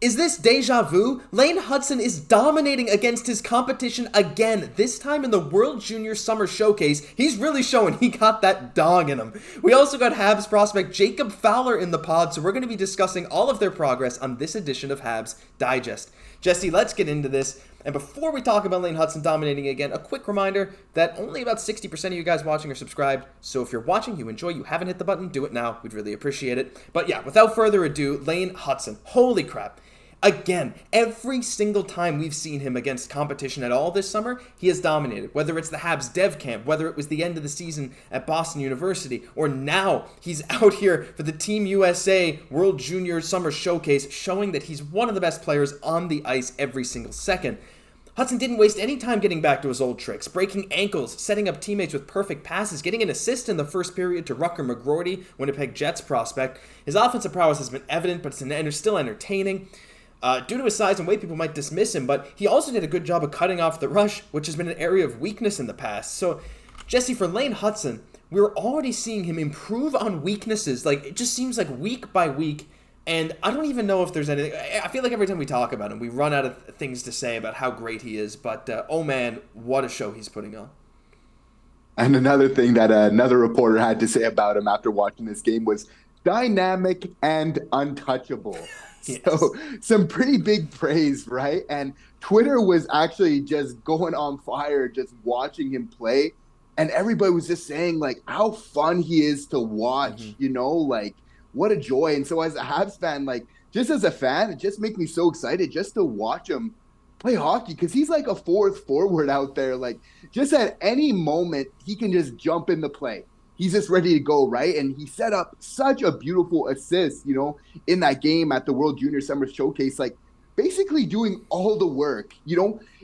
Is this deja vu? Lane Hutson is dominating against his competition again, this time in the World Junior Summer Showcase. He's really showing he got that dog in him. We also got Habs prospect Jacob Fowler in the pod, so we're going to be discussing all of their progress on this edition of Habs Digest. Jesse, let's get into this. And before we talk about Lane Hutson dominating again, a quick reminder that only about 60% of you guys watching are subscribed. So if you're watching, you enjoy, you haven't hit the button, do it now. We'd really appreciate it. But yeah, without further ado, Lane Hutson. Holy crap. Again, every single time we've seen him against competition at all this summer, he has dominated. Whether it's the Habs dev camp, whether it was the end of the season at Boston University, or now he's out here for the Team USA World Junior Summer Showcase, showing that he's one of the best players on the ice every single second. Hutson didn't waste any time getting back to his old tricks, breaking ankles, setting up teammates with perfect passes, getting an assist in the first period to Rutger McGroarty, Winnipeg Jets prospect. His offensive prowess has been evident, but it's still entertaining. Due to his size and weight, people might dismiss him, but he also did a good job of cutting off the rush, which has been an area of weakness in the past. So, Jesse, for Lane Hutson, we're already seeing him improve on weaknesses. Like, it just seems like week by week, and I don't even know if there's anything. I feel like every time we talk about him, we run out of things to say about how great he is, but oh man, what a show he's putting on. And another thing that another reporter had to say about him after watching this game was dynamic and untouchable. Yes. So some pretty big praise, right? And Twitter was actually just going on fire just watching him play. And everybody was just saying, like, how fun he is to watch, like, what a joy. And so as a Habs fan, like, just as a fan, it just makes me so excited just to watch him play hockey because he's like a fourth forward out there. Like, just at any moment, he can just jump in the play. He's just ready to go, right? And he set up such a beautiful assist, in that game at the World Junior Summer Showcase, like basically doing all the work.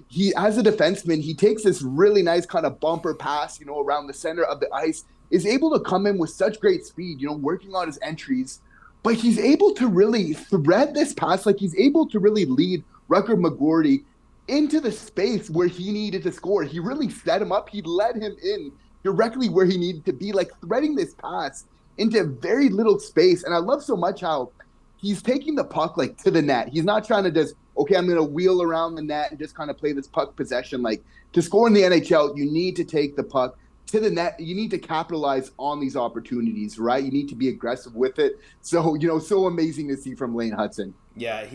He, as a defenseman, he takes this really nice kind of bumper pass, around the center of the ice, is able to come in with such great speed, working on his entries. But he's able to really thread this pass, like he's able to really lead Rutger McGroarty into the space where he needed to score. He really set him up. He led him in directly where he needed to be, like threading this pass into very little space. And I love so much how he's taking the puck like to the net. He's not trying to just, okay, I'm going to wheel around the net and just kind of play this puck possession. Like, to score in the NHL, you need to take the puck to the net. You need to capitalize on these opportunities, right? You need to be aggressive with it. So, so amazing to see from Lane Hutson. Yeah,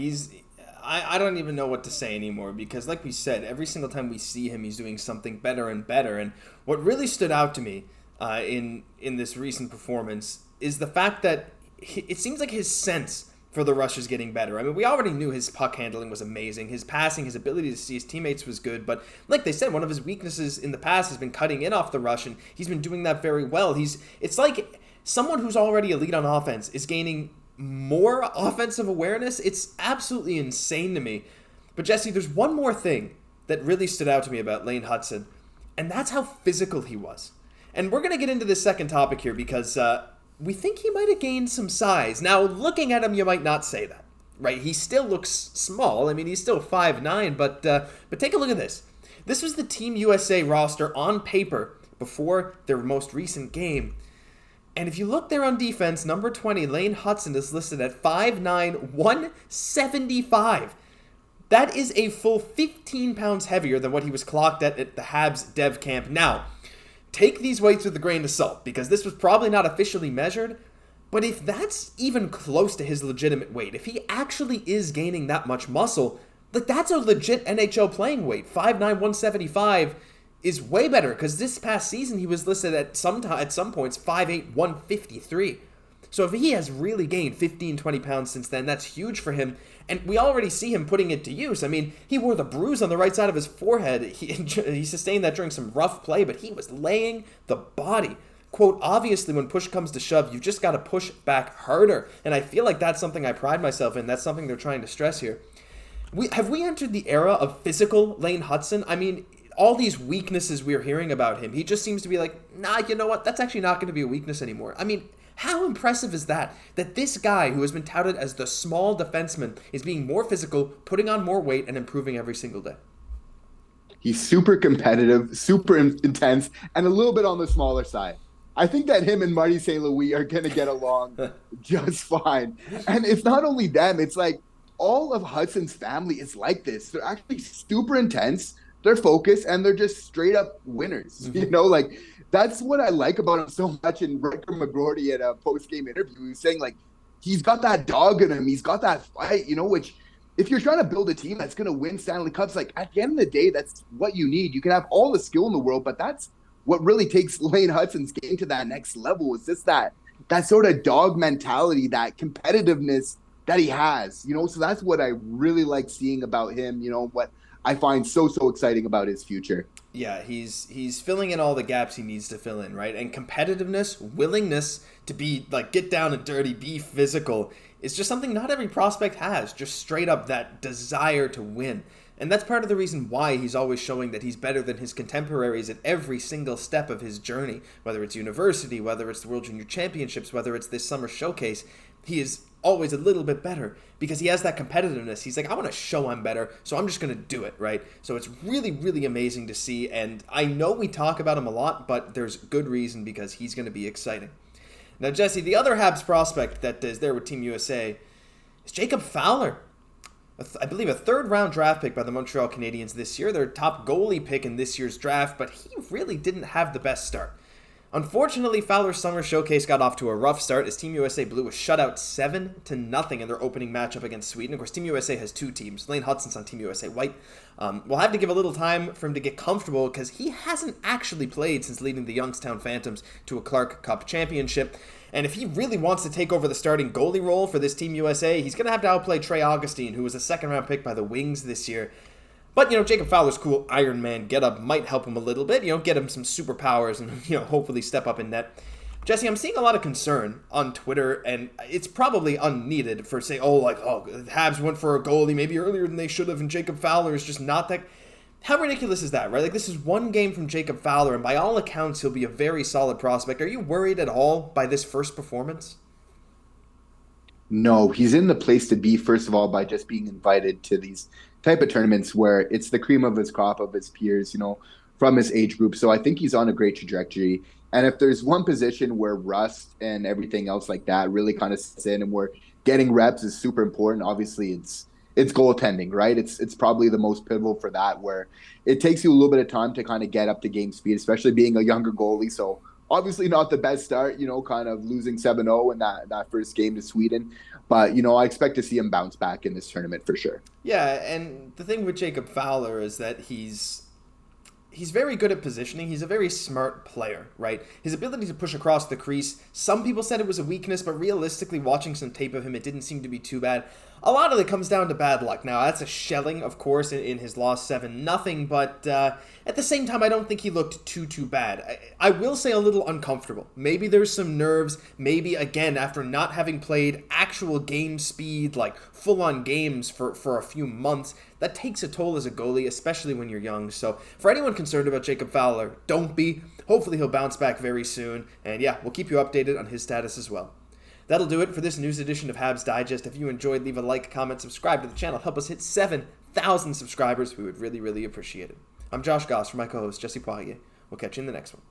I don't even know what to say anymore because, like we said, every single time we see him, he's doing something better and better. And what really stood out to me in this recent performance is the fact that it seems like his sense for the rush is getting better. I mean, we already knew his puck handling was amazing. His passing, his ability to see his teammates was good. But like they said, one of his weaknesses in the past has been cutting in off the rush, and he's been doing that very well. It's like someone who's already elite on offense is gaining more offensive awareness. It's absolutely insane to me. But Jesse, there's one more thing that really stood out to me about Lane Hutson, and that's how physical he was. And we're going to get into this second topic here because we think he might have gained some size. Now, looking at him, you might not say that, right? He still looks small. I mean, he's still 5'9", but take a look at this. This was the Team USA roster on paper before their most recent game. And if you look there on defense, number 20, Lane Hutson, is listed at 5'9", 175. That is a full 15 pounds heavier than what he was clocked at the Habs dev camp. Now, take these weights with a grain of salt, because this was probably not officially measured, but if that's even close to his legitimate weight, if he actually is gaining that much muscle, like that's a legit NHL playing weight. 5'9", 175 is way better, because this past season he was listed at some points 5'8", 153. So if he has really gained 15, 20 pounds since then, that's huge for him. And we already see him putting it to use. I mean, he wore the bruise on the right side of his forehead. He sustained that during some rough play, but he was laying the body. Quote, obviously, when push comes to shove, you've just got to push back harder. And I feel like that's something I pride myself in. That's something they're trying to stress here. Have we entered the era of physical Lane Hutson? I mean, all these weaknesses we're hearing about him, he just seems to be like, nah, you know what? That's actually not going to be a weakness anymore. I mean, how impressive is that? That this guy who has been touted as the small defenseman is being more physical, putting on more weight, and improving every single day. He's super competitive, super intense, and a little bit on the smaller side. I think that him and Marty St. Louis are going to get along just fine. And it's not only them. It's like all of Hutson's family is like this. They're actually super intense. They're focused and they're just straight up winners. Like that's what I like about him so much. And Riker McGroarty at a post-game interview, he was saying like, he's got that dog in him. He's got that fight, which if you're trying to build a team that's going to win Stanley Cups, like at the end of the day, that's what you need. You can have all the skill in the world, but that's what really takes Lane Hutson's game to that next level. Is just that sort of dog mentality, that competitiveness that he has, so that's what I really like seeing about him, what I find so exciting about his future. Yeah, he's filling in all the gaps he needs to fill in, right? And competitiveness, willingness to be like get down and dirty, be physical is just something not every prospect has. Just straight up that desire to win. And that's part of the reason why he's always showing that he's better than his contemporaries at every single step of his journey, whether it's university, whether it's the World Junior Championships, whether it's this summer showcase. He is always a little bit better because he has that competitiveness. He's like, I want to show I'm better, so I'm just going to do it, right? So it's really, really amazing to see, and I know we talk about him a lot, but there's good reason because he's going to be exciting. Now, Jesse, the other Habs prospect that is there with Team USA is Jacob Fowler. I believe a third-round draft pick by the Montreal Canadiens this year, their top goalie pick in this year's draft, but he really didn't have the best start. Unfortunately, Fowler's summer showcase got off to a rough start as Team USA blew a shutout 7-0 in their opening matchup against Sweden. Of course, Team USA has two teams. Lane Hutson's on Team USA White. We'll have to give a little time for him to get comfortable because he hasn't actually played since leading the Youngstown Phantoms to a Clark Cup championship. And if he really wants to take over the starting goalie role for this Team USA, he's going to have to outplay Trey Augustine, who was a second-round pick by the Wings this year. But, Jacob Fowler's cool Iron Man getup might help him a little bit, get him some superpowers and, hopefully step up in net. Jesse, I'm seeing a lot of concern on Twitter, and it's probably unneeded for saying, the Habs went for a goalie maybe earlier than they should have, and Jacob Fowler is just not that. How ridiculous is that, right? Like, this is one game from Jacob Fowler, and by all accounts, he'll be a very solid prospect. Are you worried at all by this first performance? No, he's in the place to be, first of all, by just being invited to these type of tournaments where it's the cream of his crop of his peers, from his age group. So I think he's on a great trajectory. And if there's one position where rust and everything else like that really kind of sits in and where getting reps is super important, obviously it's goaltending, right? It's probably the most pivotal for that, where it takes you a little bit of time to kind of get up to game speed, especially being a younger goalie. So obviously not the best start, kind of losing 7-0 in that first game to Sweden. But, I expect to see him bounce back in this tournament for sure. Yeah, and the thing with Jacob Fowler is that he's very good at positioning. He's a very smart player, right? His ability to push across the crease, some people said it was a weakness, but realistically, watching some tape of him, it didn't seem to be too bad. A lot of it comes down to bad luck. Now, that's a shelling, of course, in his loss 7-0, but at the same time, I don't think he looked too bad. I will say a little uncomfortable. Maybe there's some nerves. Maybe, again, after not having played actual game speed, like full-on games for a few months, that takes a toll as a goalie, especially when you're young. So for anyone concerned about Jacob Fowler, don't be. Hopefully he'll bounce back very soon. And yeah, we'll keep you updated on his status as well. That'll do it for this news edition of Habs Digest. If you enjoyed, leave a like, comment, subscribe to the channel. Help us hit 7,000 subscribers. We would really, really appreciate it. I'm Josh Gosse for my co-host, Jesse Poirier. We'll catch you in the next one.